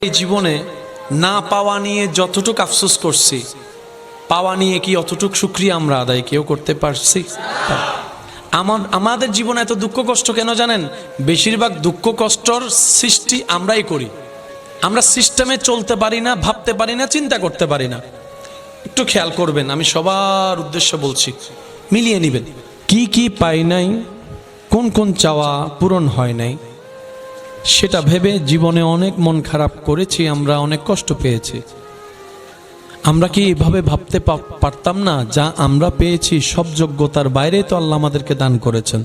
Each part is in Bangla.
এই জীবনে না পাওয়া নিয়ে যতটুকু আফসোস করছি, পাওয়া নিয়ে কি অতটুকু শুকরিয়া আমরা আদায় কেউ করতে পারছি? আমাদের জীবনে এত দুঃখ কষ্ট কেন জানেন? বেশিরভাগ দুঃখ কষ্টর সৃষ্টি আমরাই করি। আমরা সিস্টেমে চলতে পারি না, ভাবতে পারি না, চিন্তা করতে পারি না। একটু খেয়াল করবেন, আমি সবার উদ্দেশ্য বলছি, মিলিয়ে নিবেন। কি কি পাই নাই, কোন কোন চাওয়া পূরণ হয় নাই, সেটা ভেবে জীবনে অনেক মন খারাপ করেছি, আমরা অনেক কষ্ট পেয়েছি। আমরা কি এভাবে ভাবতে পারতাম না যা আমরা পেয়েছি সব যোগ্যতার বাইরে তো আল্লাহ আমাদেরকে দান করেছেন।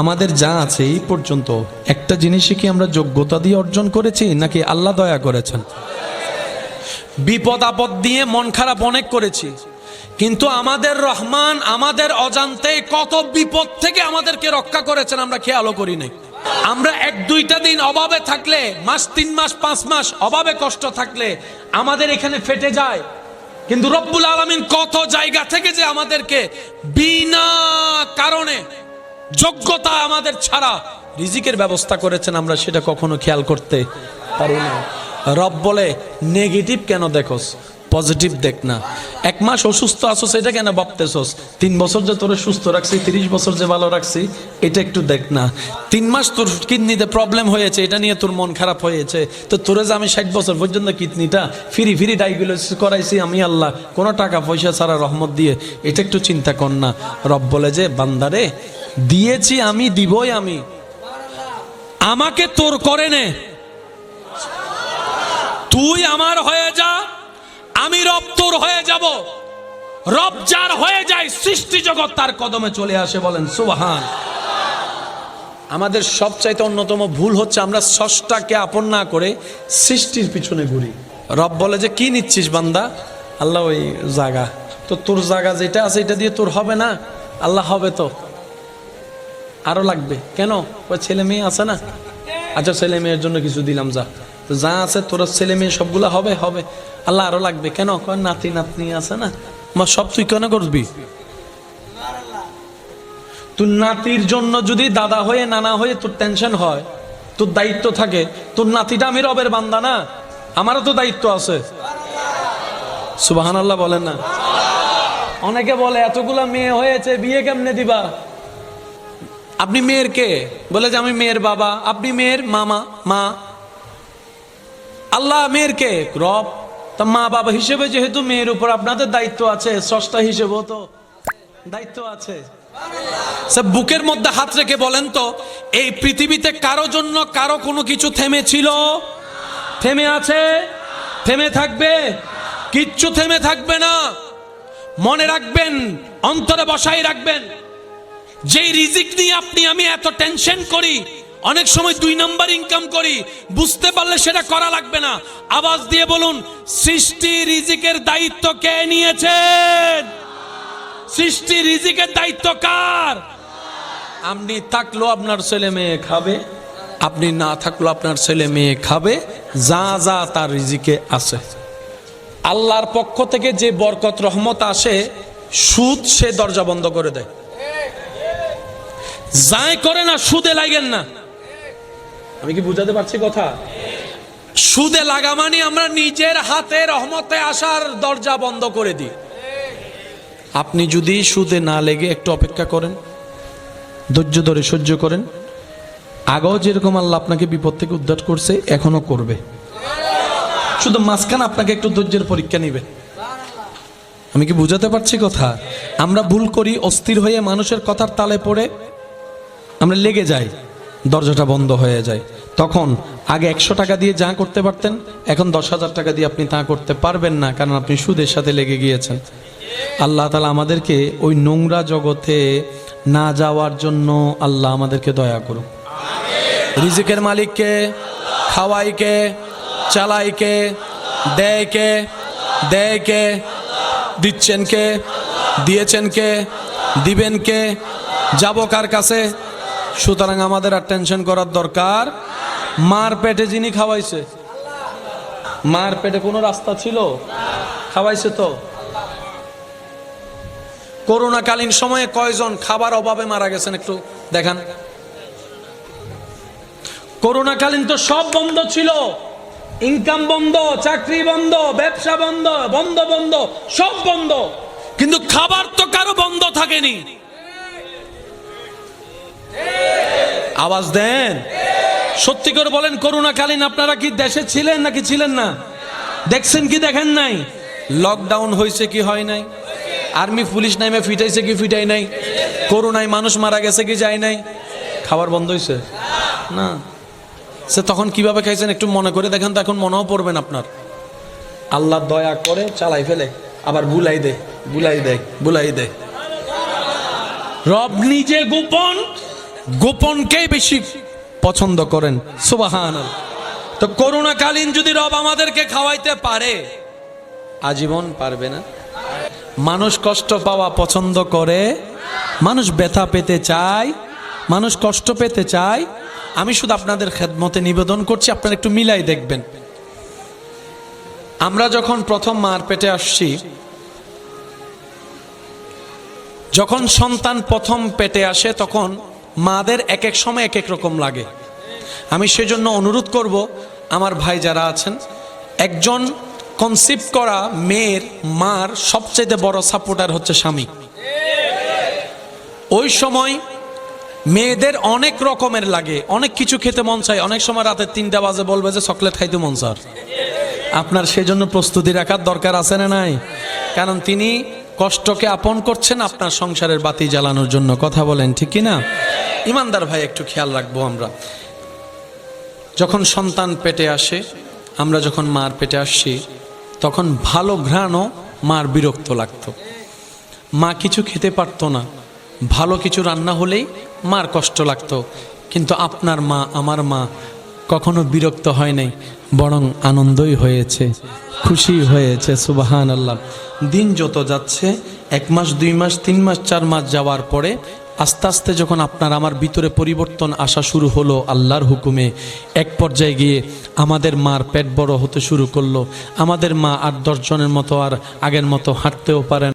আমাদের যা আছে এই পর্যন্ত একটা জিনিসই কি আমরা যোগ্যতা দিয়ে অর্জন করেছি নাকি আল্লাহ দয়া করেছেন? বিপদ আপদ দিয়ে মন খারাপ অনেক করেছি, কিন্তু আমাদের রহমান আমাদের অজান্তে কত বিপদ থেকে আমাদেরকে রক্ষা করেছেন আমরা খেয়ালও করি নাই। আমরা এক দুইটা দিন অভাবে থাকলে, মাস 3 মাস 5 মাস অভাবে কষ্ট থাকলে আমাদের এখানে ফেটে যায়, কিন্তু রব্বুল আলামিন কত জায়গা থেকে যে আমাদেরকে বিনা কারণে যোগ্যতা আমাদের ছাড়া রিজিকের ব্যবস্থা করেছেন, আমরা সেটা কখনো খেয়াল করতে পারি না। রব বলে, নেগেটিভ কেন দেখোস, পজিটিভ দেখ না। 1 মাস অসুস্থ আছো সেটা কেন ভাবতেছস? 3 বছর যে তোরে সুস্থ রাখছি, 30 বছর যে ভালো রাখছি, এটা একটু দেখ না। 3 মাস তোর কিডনিতে প্রবলেম হয়েছে, এটা নিয়ে তোর মন খারাপ হয়েছে, তো তোরে যে আমি 60 বছর পর্যন্ত কিডনিটা ফ্রি ডায়াগনোসিস করাইছি আমি আল্লাহ, কোনো টাকা পয়সা ছাড়া রহমত দিয়ে, এটা একটু চিন্তা কর না। রব বলে যে, বান্দারে দিয়েছি আমি, দিবই আমি, আমাকে তোর করে নে, তুই আমার হয়ে যা, আমি রব তোর হয়ে যাব। রব যার হয়ে যায়, সৃষ্টি জগৎ তার কদমে চলে আসে। বলেন সুবহান। আমাদের সবচাইতে অন্যতম ভুল হচ্ছে আমরা স্রষ্টাকে আপন না করে সৃষ্টির পিছনে ঘুরি। রব বলে যে, কি নিচ্ছিস বান্দা? আল্লাহ ওই জায়গা, তো তোর জায়গা যেটা আছে এটা দিয়ে তোর হবে না। আল্লাহ, হবে তো, আরো লাগবে কেন? ওই ছেলে মেয়ে আছে না, আচ্ছা ছেলে মেয়ের জন্য কিছু দিলাম, যা আছে তোর ছেলে মেয়ে সবগুলা হবে। আল্লাহ, আরো লাগবে কেন? নাতি নাতনি আছে না, সব তুই কেন করবি? তোর নাতির জন্য যদি দাদা হয়ে নানা হয়ে তোর টেনশন হয়, তোর দায়িত্ব থাকে, তোর নাতিটা আমি রবের বান্দা না, আমারও তো দায়িত্ব আছে। সুবহানাল্লাহ বলেন না? অনেকে বলে এতগুলা মেয়ে হয়েছে, বিয়ে কেমনে দিবা? আপনি মেয়ের কে? বলে যে আমি মেয়ের বাবা। আপনি মেয়ের মামা, মা। আল্লাহ মেয়ের কে? রব। তা মা বাবা হিসেবে যেহেতু মেয়ের উপর আপনাদের দায়িত্ব আছে, স্রষ্টা হিসেবেও তো দায়িত্ব আছে। বুকের মধ্যে হাত রেখে বলেন তো, এই পৃথিবীতে কারো জন্য কারো কোনো কিছু থেমে ছিল? থেমে আছে? থেমে থাকবে? কিচ্ছু থেমে থাকবে না। মনে রাখবেন, অন্তরে বসাই রাখবেন, যেই রিজিক নিয়ে আপনি আমি এত টেনশন করি, অনেক সময় 2 নাম্বার ইনকাম করি, বুঝতে পারলে সেটা করা লাগবে না। আওয়াজ দিয়ে বলুন, সৃষ্টি রিজিকের দায়িত্ব কে নিয়েছেন? সৃষ্টি রিজিকের দায়িত্ব কার? আপনি থাকলেও আপনার ছেলে মেয়ে খাবে, আপনি না থাকলেও আপনার ছেলে মেয়ে খাবে, যা যা তার রিজিকে আছে। আল্লাহর পক্ষ থেকে যে বরকত রহমত আসে, সুদ সে দরজা বন্ধ করে দেয়। যাই করে না, সুদে লাগেন না। আমি কি বুঝাতে পারছি কথা? সুদে লাগা মানে আমরা নিজের হাতে রহমতে আসার দরজা বন্ধ করে দিই। আপনি যদি সুদে না লেগে একটু অপেক্ষা করেন, ধৈর্য ধরে সহ্য করেন, আগেও যেরকম আল্লাহ আপনাকে বিপদ থেকে উদ্ধার করছে এখনো করবে, শুধু মাঝখানে আপনাকে একটু ধৈর্যের পরীক্ষা নিবে। আমি কি বুঝাতে পারছি কথা? আমরা ভুল করি, অস্থির হয়ে মানুষের কথার তালে পড়ে আমরা লেগে যাই, দরজাটা বন্ধ হয়ে যায়। তখন আগে 100 টাকা দিয়ে যা করতে পারতেন, এখন 10,000 টাকা দিয়ে আপনি তা করতে পারবেন না, কারণ আপনি সুদের সাথে লেগে গিয়েছেন। আল্লাহ তাআলা আমাদেরকে ওই নোংরা জগতে না যাওয়ার জন্য আল্লাহ আমাদেরকে দয়া করুন। রিজিকের মালিক কে? খাওয়াই কে? চালাই কে? দেয় কে? দেয় কে? দিচ্ছেন কে? দিয়েছেন কে? দিবেন কে? যাব কার কাছে? সুতরাং আমাদের আর টেনশন করার দরকার। মার পেটে যিনি খাওয়াইছে, মার পেটে কোনো রাস্তা ছিল? খাওয়াইছে তো। করোনাকালীন সময়ে কয়জন খাবার অভাবে মারা গেছেন একটু দেখান। করোনাকালীন তো সব বন্ধ ছিল, ইনকাম বন্ধ, চাকরি বন্ধ, ব্যবসা বন্ধ, বন্ধ বন্ধ, সব বন্ধ, কিন্তু খাবার তো কারো বন্ধ থাকেনি। আওয়াজ দেন, সত্যি করে বলেন, করোনাকালীন আপনারা কি দেশে ছিলেন নাকি ছিলেন না? দেখছেন কি দেখেন নাই? লকডাউন হয়েছে কি হয় নাই? আর্মি পুলিশ নামে ফিটাইছে কি ফিটাই নাই? করোনায় মানুষ মারা গেছে কি যায় নাই? খাবার বন্ধ হয়েছে না? সে তখন কিভাবে খাইছেন একটু মনে করে দেখেন তো, এখন মনেও পড়বেন আপনার। আল্লাহ দয়া করে চালাই ফেলে, আবার বুলাই দেয়, বুলাই দেয়, বুলাই দেয়। রব নিজে গোপন, গোপনকেই বেশি পছন্দ করেন। সুবহানাল্লাহ। তো করোনাকালীন যদি রব আমাদেরকে খাওয়াইতে পারে, আজীবন পারবে না? মানুষ কষ্ট পাওয়া পছন্দ করে, মানুষ ব্যথা পেতে চায়, মানুষ কষ্ট পেতে চায়। আমি শুধু আপনাদের খেদমতে নিবেদন করছি, আপনারা একটু মিলাই দেখবেন। আমরা যখন প্রথম মার পেটে আসছি, যখন সন্তান প্রথম পেটে আসে, তখন মাদের এক এক সময় এক এক রকম লাগে। আমি সেজন্য অনুরোধ করব আমার ভাই যারা আছেন, একজন কনসিভ করা মেয়ের মার সবচেয়ে বড় সাপোর্টার হচ্ছে স্বামী। ওই সময় মেয়েদের অনেক রকমের লাগে, অনেক কিছু খেতে মন চায়। অনেক সময় রাতে 3টা বাজে বলবে যে চকলেট খাইতে মন চায়। আপনার সেজন্য প্রস্তুতি রাখার দরকার আছে না নাই? কারণ তিনি কষ্টকে আপন করছেন আপনার সংসারের বাতি জ্বালানোর জন্য। কথা বলেন ঠিক কি না? ইমানদার ভাই, একটু খেয়াল রাখবো। আমরা যখন সন্তান পেটে আসে, আমরা যখন মার পেটে আসছি, তখন ভালো ঘ্রাণও মার বিরক্ত লাগতো। মা কিছু খেতে পারতো না, ভালো কিছু রান্না হলেই মার কষ্ট লাগতো। কিন্তু আপনার মা, আমার মা কখনো বিরক্ত হয় নাই, বরং আনন্দই হয়েছে, খুশি হয়েছে। সুবহানাল্লাহ। দিন যত যাচ্ছে, 1 মাস 2 মাস 3 মাস 4 মাস যাওয়ার পরে আস্তে আস্তে যখন আপনার আমার ভিতরে পরিবর্তন আসা শুরু হলো আল্লাহর হুকুমে, এক পর্যায়ে গিয়ে আমাদের মার পেট বড় হতে শুরু করলো। আমাদের মা 8-10 জনের মতো আর আগের মতো হাঁটতেও পারেন।